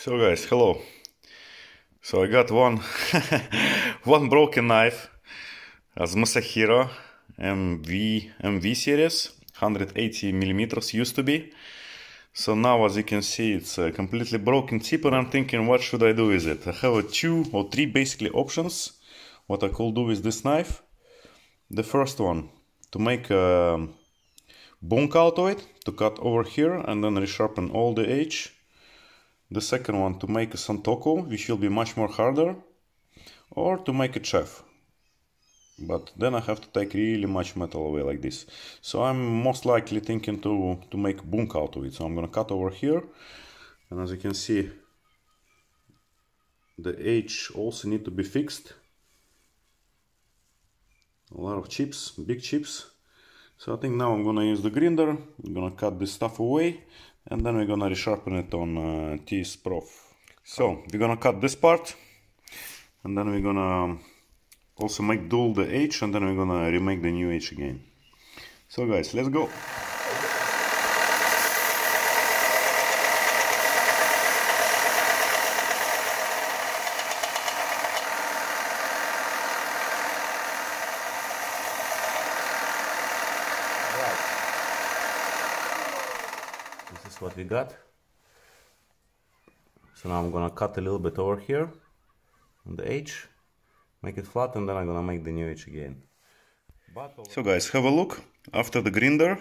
So guys, hello. So I got one one broken knife as Masahiro MV series, 180 millimeters used to be. So now, as you can see, it's a completely broken tip, and I'm thinking, what should I do with it? I have two or three basically options what I could do with this knife. The first one, to make a bunka out of it, to cut over here and then resharpen all the edge. The second one, to make a santoku, which will be much more harder, or to make a chef. But then I have to take really much metal away like this. So I'm most likely thinking to make bunka out of it. So I'm gonna cut over here, and as you can see, the edge also need to be fixed. A lot of chips, big chips. So I think now I'm gonna use the grinder. I'm gonna cut this stuff away, and then we're gonna resharpen it on tsprof. So we're gonna cut this part, and then we're gonna also make dull the edge, and then we're gonna remake the new edge again. So guys, let's go. This is what we got. So now I'm gonna cut a little bit over here on the edge, make it flat, and then I'm gonna make the new edge again. So guys, have a look. After the grinder,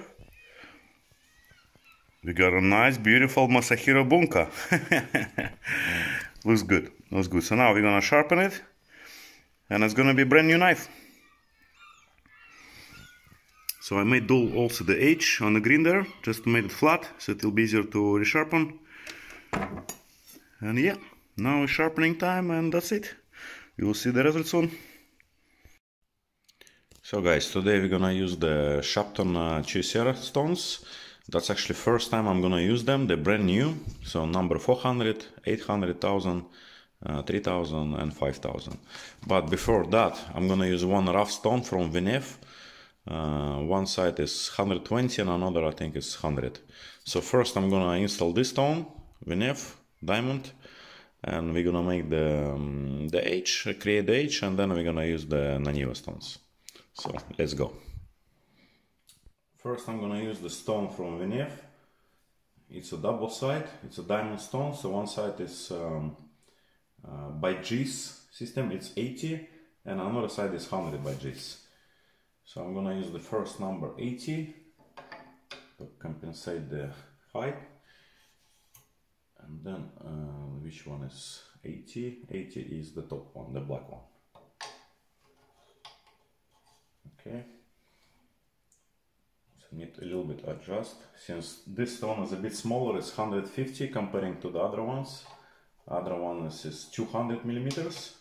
we got a nice, beautiful Masahiro bunka. Looks good, looks good. So now we're gonna sharpen it, and it's gonna be a brand new knife. So I made dull also the edge on the grinder, just to make it flat, so it will be easier to resharpen. And yeah, now it's sharpening time, and that's it. You will see the result soon. So guys, today we're gonna use the Shapton Chosera stones. That's actually first time I'm gonna use them. They're brand new. So number 400, 800,000, 3,000 and 5,000. But before that, I'm gonna use one rough stone from Venev. One side is 120 and another I think is 100. So first I'm gonna install this stone, Venev diamond, and we're gonna make the edge, create the edge, and then we're gonna use the Naniwa stones. So let's go. First I'm gonna use the stone from Venev. It's a double side, it's a diamond stone, so one side is by G's system, it's 80, and another side is 100 by G's. So I'm gonna use the first number 80 to compensate the height. And then which one is 80? 80 is the top one, the black one. Okay. So need a little bit adjust. Since this stone is a bit smaller, it's 150 comparing to the other ones. Other one is 200 millimeters,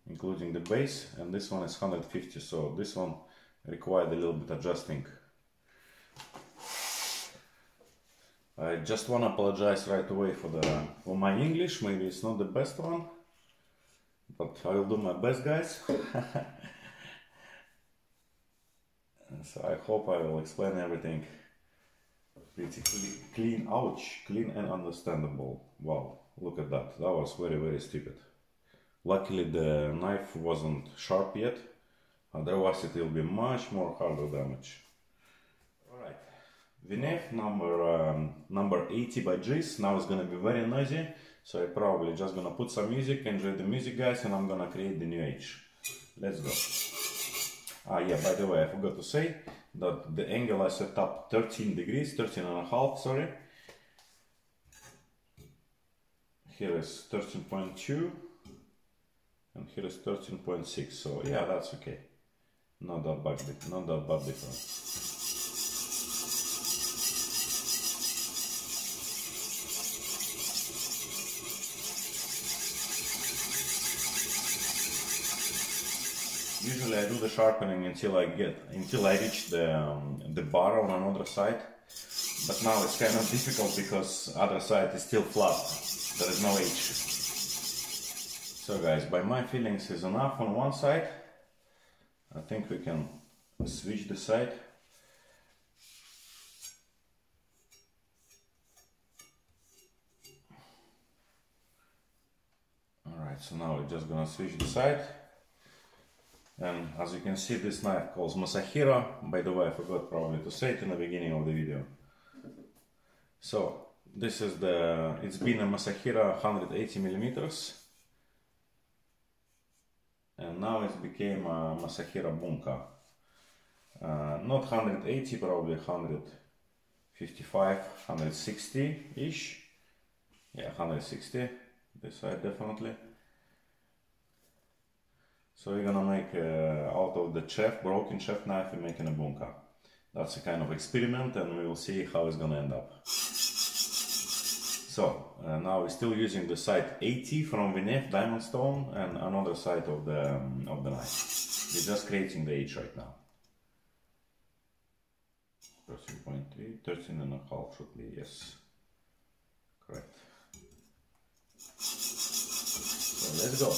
including the base, and this one is 150, so this one required a little bit adjusting. I just want to apologize right away for my English. Maybe it's not the best one, but I will do my best, guys. So I hope I will explain everything pretty clean. Ouch, clean and understandable. Wow, look at that. That was very, very stupid. Luckily the knife wasn't sharp yet, otherwise it will be much more harder damage. Alright, Venev number 80 by G's. Now it's gonna be very noisy, so I'm probably just gonna put some music, enjoy the music, guys, and I'm gonna create the new edge. Let's go. Ah yeah, by the way, I forgot to say that the angle I set up 13 degrees, 13 and a half, sorry. Here is 13.2. and here is 13.6, so yeah, that's okay. Not that bad difference. Usually I do the sharpening until I reach the bar on another side, but now it's kind of difficult because other side is still flat. There is no edge. So guys, by my feelings is enough on one side. I think we can switch the side. Alright, so now we're just gonna switch the side. And as you can see, this knife calls Masahiro. By the way, I forgot probably to say it in the beginning of the video. So this is it's been a Masahiro 180 millimeters. And now it became a Masahiro bunka. Not 180, probably 155, 160-ish. Yeah, 160, this side definitely. So we're gonna make out of the broken chef knife, we're making a bunka. That's a kind of experiment, and we will see how it's gonna end up. So now we're still using the side 80 from Venev diamond stone and another side of the knife. We're just creating the edge right now. 13.3, 13.5 should be, yes, correct. So let's go.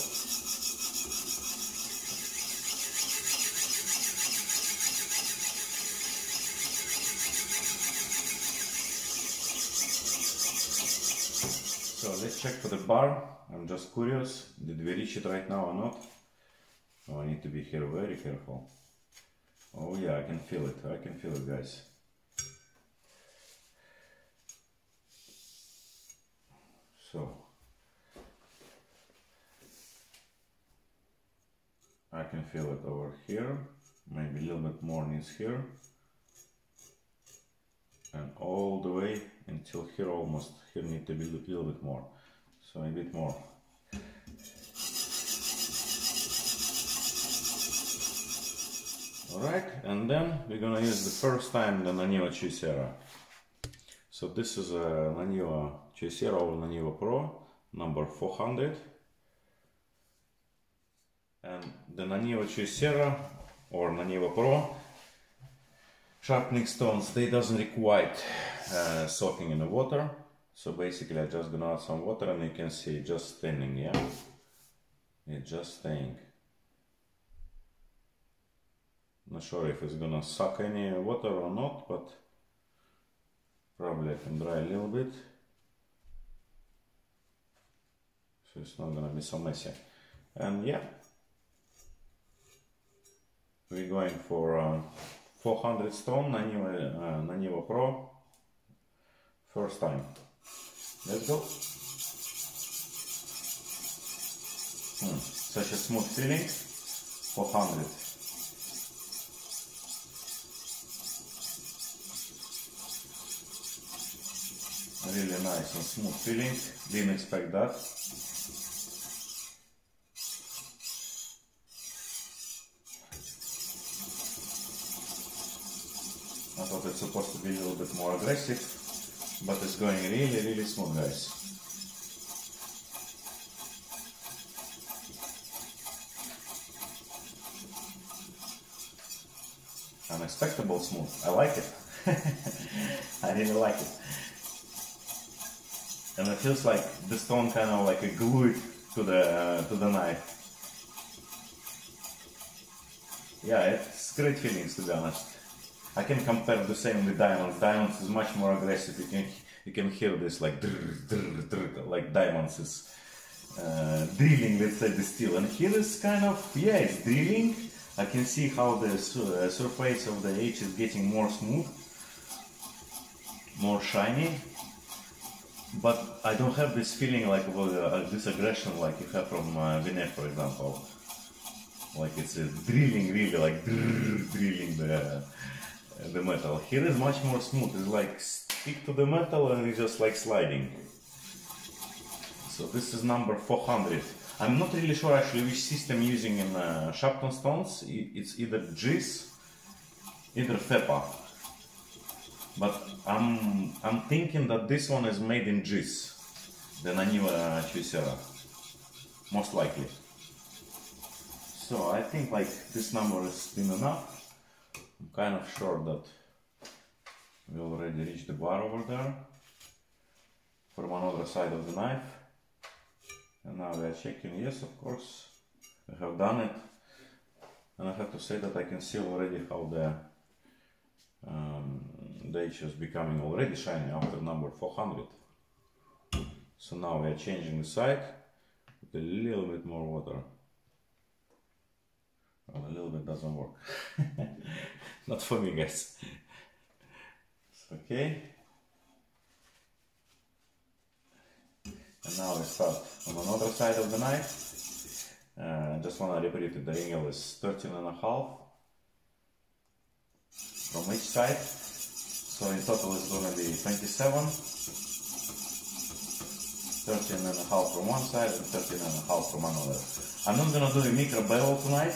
So let's check for the bar. I'm just curious, did we reach it right now or not? Oh, I need to be here very careful. Oh yeah, I can feel it, guys. So I can feel it over here, maybe a little bit more needs here, and all the way until here almost. Here need to be a little bit more, so a bit more. Alright, and then we're gonna use the first time the Naniwa Chosera. So this is a Naniwa Chosera or Naniwa PRO number 400. And the Naniwa Chosera or Naniwa PRO sharpening stones, they doesn't require soaking in the water. So basically I just gonna add some water, and you can see it just staining, yeah? It's just staying. Not sure if it's gonna suck any water or not, but probably I can dry a little bit, so it's not gonna be so messy. And yeah, we're going for 400 stone Naniwa PRO first time. Let's go. Such a smooth feeling. 400. Really nice and smooth feeling. Didn't expect that. I thought it's supposed to be a little bit more aggressive, but it's going really smooth, guys. Unexpectable smooth. I like it. I really like it. And it feels like the stone kind of like glued to the knife. Yeah, it's great feelings, to be honest. I can compare the same with diamonds. Diamonds is much more aggressive. You can hear this like like diamonds is drilling, let's say, the steel. And here is kind of, yeah, it's drilling. I can see how the surface of the edge is getting more smooth, more shiny. But I don't have this feeling like this aggression like you have from Venev, for example. Like it's drilling, really, like drilling the metal. Here is much more smooth. It's like stick to the metal and it's just like sliding. So this is number 400. I'm not really sure actually which system using in sharpened stones. It's either GIS, either FEPA. But I'm thinking that this one is made in GIS, the Naniwa Chosera, most likely. So I think like this number is been enough. I'm kind of sure that we already reached the bar over there from another side of the knife. And now we are checking. Yes, of course, I have done it. And I have to say that I can see already how the edge is becoming already shiny after number 400. So now we are changing the side. a little bit more water. Well, a little bit doesn't work. Not for me, guys. It's okay. And now we start on another side of the knife. Just want to repeat it, the angle is 13.5 from each side. So in total it's going to be 27. 13.5 from one side and 13.5 from another. I'm not going to do the micro bevel tonight.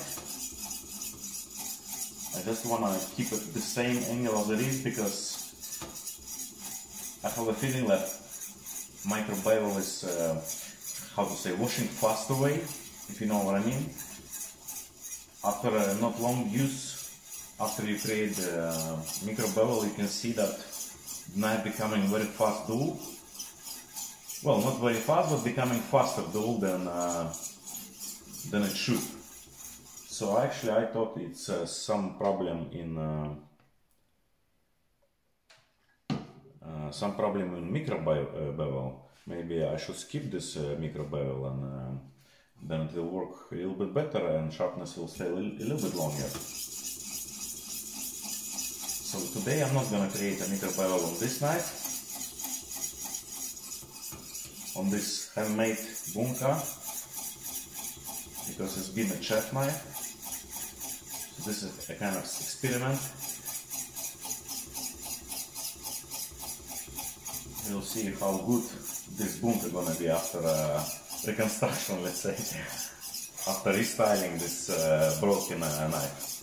I just want to keep it the same angle as it is because I have a feeling that micro bevel is, how to say, washing fast away, if you know what I mean. After not long use, after you create the micro bevel, you can see that the knife becoming very fast dull. Well, not very fast, but becoming faster dull than it should. So actually I thought it's some problem in micro bevel. Maybe I should skip this micro bevel and then it will work a little bit better and sharpness will stay a little bit longer. So today I'm not gonna create a micro bevel on this knife, on this handmade bunka, because it's been a chef knife. So this is a kind of experiment. We'll see how good this bunka gonna be after reconstruction, let's say, after restyling this broken knife.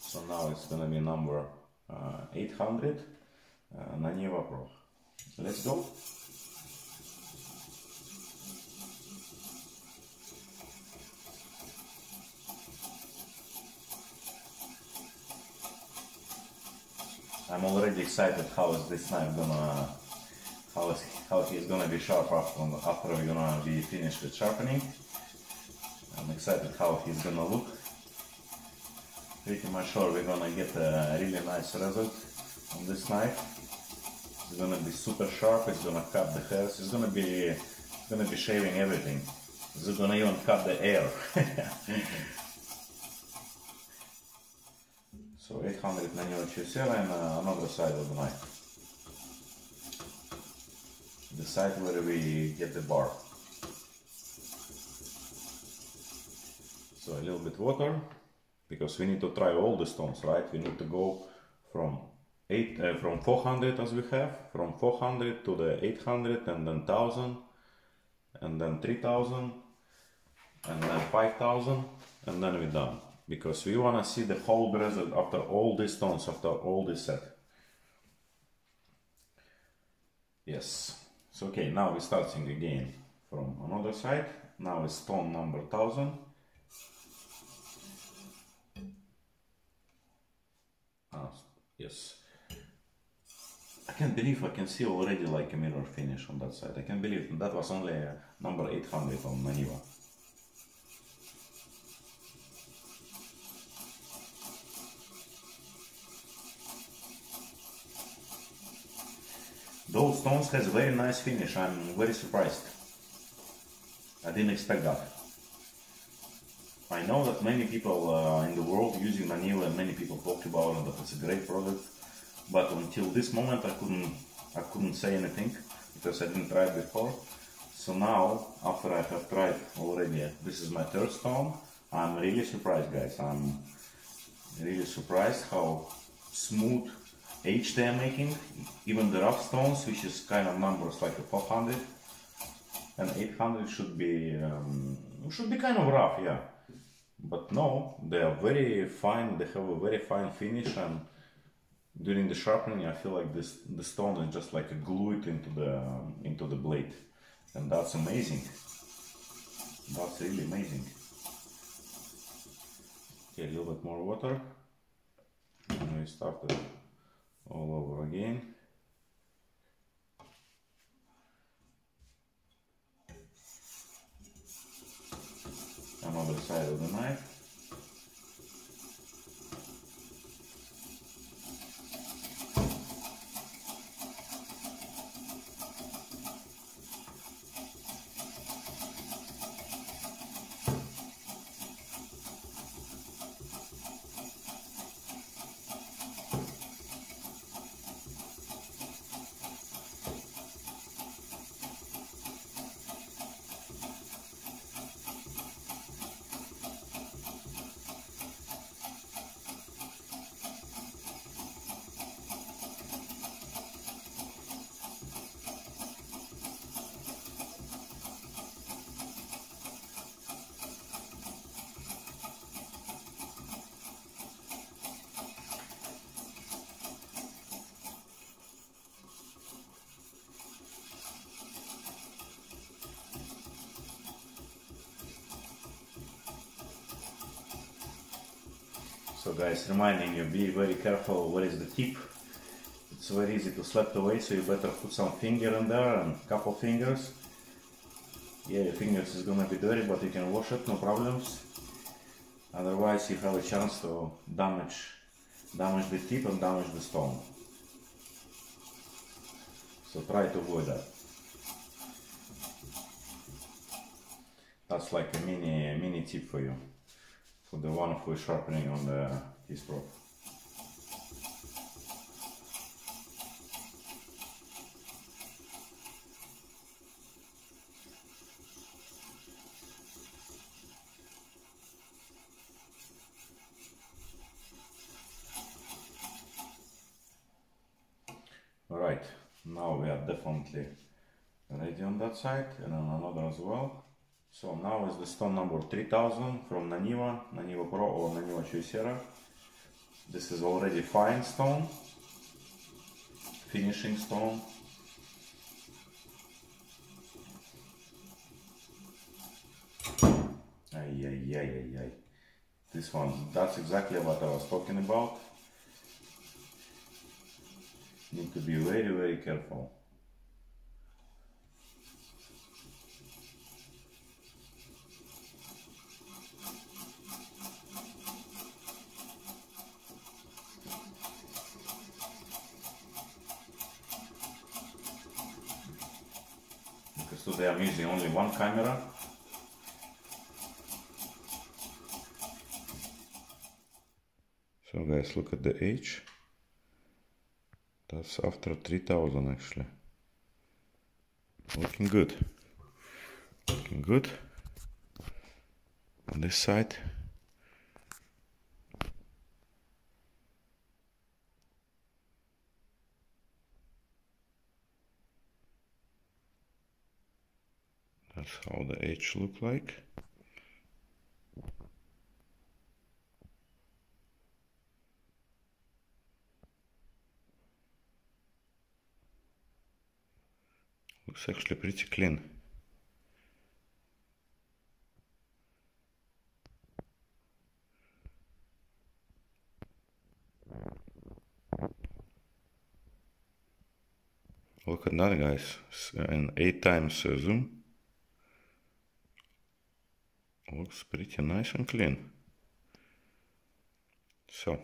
So now it's gonna be number 800, Naniwa PRO. Let's go. I'm already excited how is this knife gonna, how he's gonna be sharp after we're gonna be finished with sharpening. I'm excited how he's gonna look. Pretty much sure we're gonna get a really nice result on this knife. It's gonna be super sharp. It's gonna cut the hairs. It's gonna be shaving everything. It's gonna even cut the air. So 800 Naniwa Chosera and another side of the knife. The side where we get the bar. So a little bit water, because we need to try all the stones, right? We need to go from 400 as we have, from 400 to the 800 and then 1000 and then 3000 and then 5000 and then we're done. Because we want to see the whole result after all these stones, after all this set. Yes. So okay, now we're starting again from another side. Now it's stone number 1000. Yes. I can't believe I can see already like a mirror finish on that side. I can't believe that was only number 800 on Naniwa. Those stones has a very nice finish. I'm very surprised. I didn't expect that. I know that many people in the world using Naniwa and many people talk about it, that it's a great product. But until this moment I couldn't say anything because I didn't try it before. So now, after I have tried already, this is my third stone, I'm really surprised, guys. I'm really surprised how smooth edge they are making. Even the rough stones, which is kind of numbers like a 400 and 800 should be kind of rough, yeah. But no, they are very fine. They have a very fine finish, and during the sharpening, I feel like the stone is just like glued into the blade, and that's amazing. That's really amazing. Okay, a little bit more water, and we started all over again. Another side of the knife. So guys, reminding you, be very careful where is the tip. It's very easy to slap away, so you better put some finger in there and couple fingers. Yeah, your fingers is gonna be dirty, but you can wash it, no problems. Otherwise you have a chance to damage the tip and damage the stone. So try to avoid that. That's like a mini tip for you, for the one who is sharpening on the tsprof. Alright, now we are definitely ready on that side and on another as well. So now is the stone number 3000 from Naniwa PRO or Naniwa Chosera. This is already fine stone, finishing stone. Ay. This one, that's exactly what I was talking about. Need to be very careful. Because today I'm using only one camera. So guys, look at the age. That's after 3000 actually. Looking good. Looking good. On this side. That's how the edge look like. Looks actually pretty clean. Look at that guys, and 8 times zoom. Looks pretty nice and clean. So,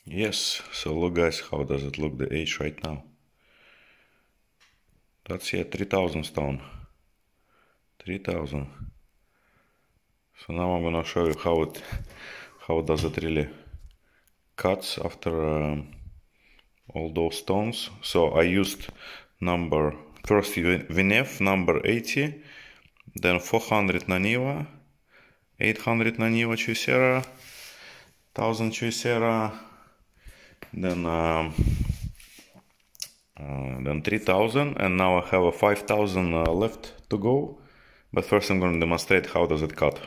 yes, so look guys, how does it look the edge right now. That's 3000 stone. 3000. So now I'm gonna show you how does it really cuts after all those stones. So I used first Venev number 80, then 400 Naniwa, 800 Naniwa Chosera, 1000 Chosera, then 3000, and now I have a 5000 left to go. But first I'm going to demonstrate how does it cut.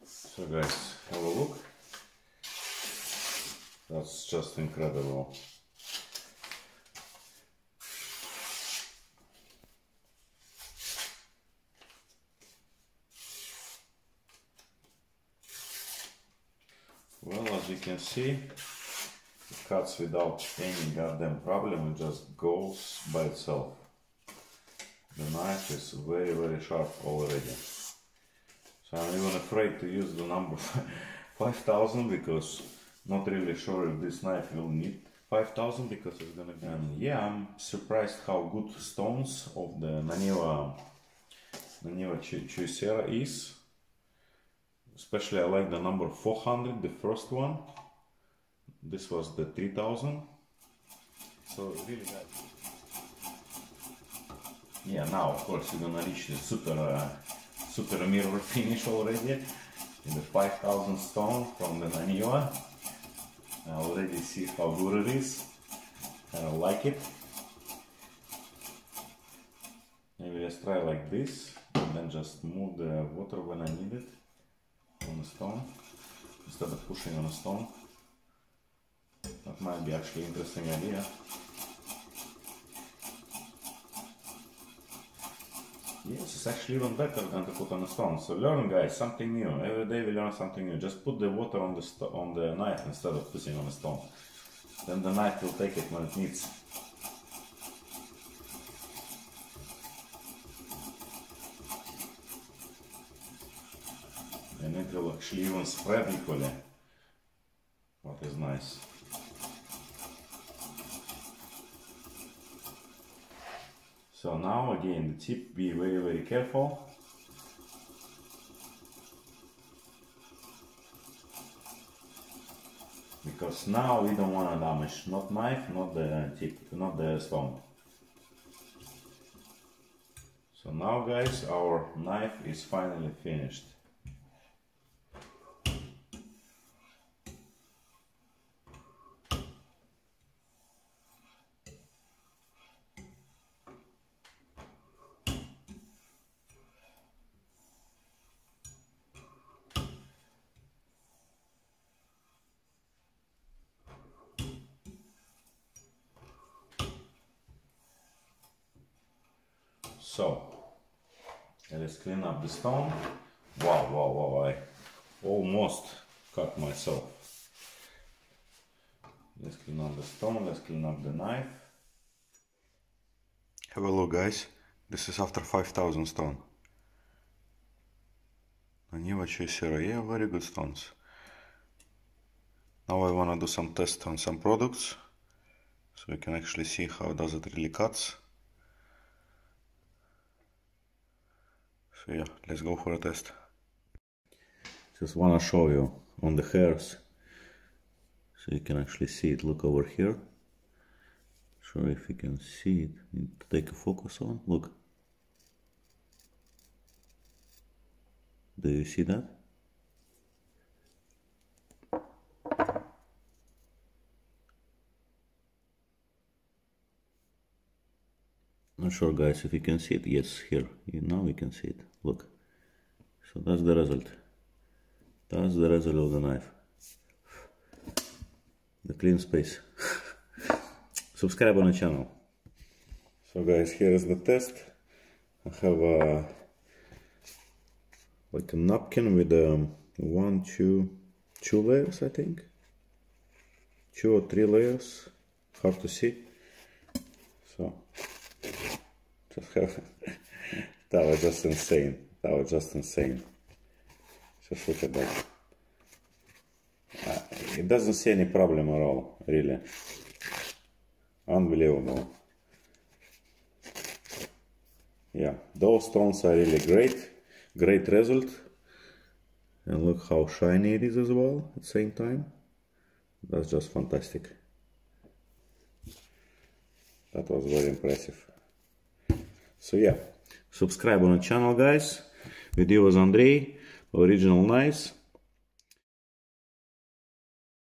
So guys, have a look. That's just incredible. Well, as you can see, it cuts without any goddamn problem, it just goes by itself. The knife is very sharp already. So I'm even afraid to use the number 5000 because not really sure if this knife will need 5000 because it's gonna be... And yeah, I'm surprised how good stones of the Naniwa Chosera is. Especially I like the number 400, the first one. This was the 3000. So really good. Yeah, now of course you're gonna reach the super mirror finish already in the 5000 stone from the Naniwa. I already see how good it is. I like it. Maybe let's try like this and then just move the water when I need it on the stone instead of pushing on a stone. That might be actually an interesting idea. Yes, it's actually even better than to put on a stone. So learn, guys, something new. Every day we learn something new. Just put the water on the knife instead of putting on a stone. Then the knife will take it when it needs. And it will actually even spread equally, what is nice. So now again the tip, be very, very careful. Because now we don't want to damage not knife, not the tip, not the stone. So now, guys, our knife is finally finished. So, let's clean up the stone. Wow, wow, wow, I almost cut myself. Let's clean up the stone, let's clean up the knife. Have a look, guys. This is after 5,000 stone. Naniwa Chosera, yeah, very good stones. Now I wanna do some tests on some products, so we can actually see how does it really cuts. So yeah, let's go for a test. Just wanna show you on the hairs, so you can actually see it. Look over here. Sure if you can see it. Need to take a focus on. Look. Do you see that? Not sure, guys, if you can see it. Yes, here. Now we can see it. Look. So that's the result. That's the result of the knife. The clean space. Subscribe on the channel. So, guys, here is the test. I have like a napkin with two layers, I think. 2 or 3 layers. Hard to see. So. That was just insane. That was just insane. Just look at that. It doesn't see any problem at all, really. Unbelievable. Yeah, those stones are really great. Great result. And look how shiny it is as well at the same time. That's just fantastic. That was very impressive. So yeah, subscribe on the channel, guys. With you was Andrei, Original Knives.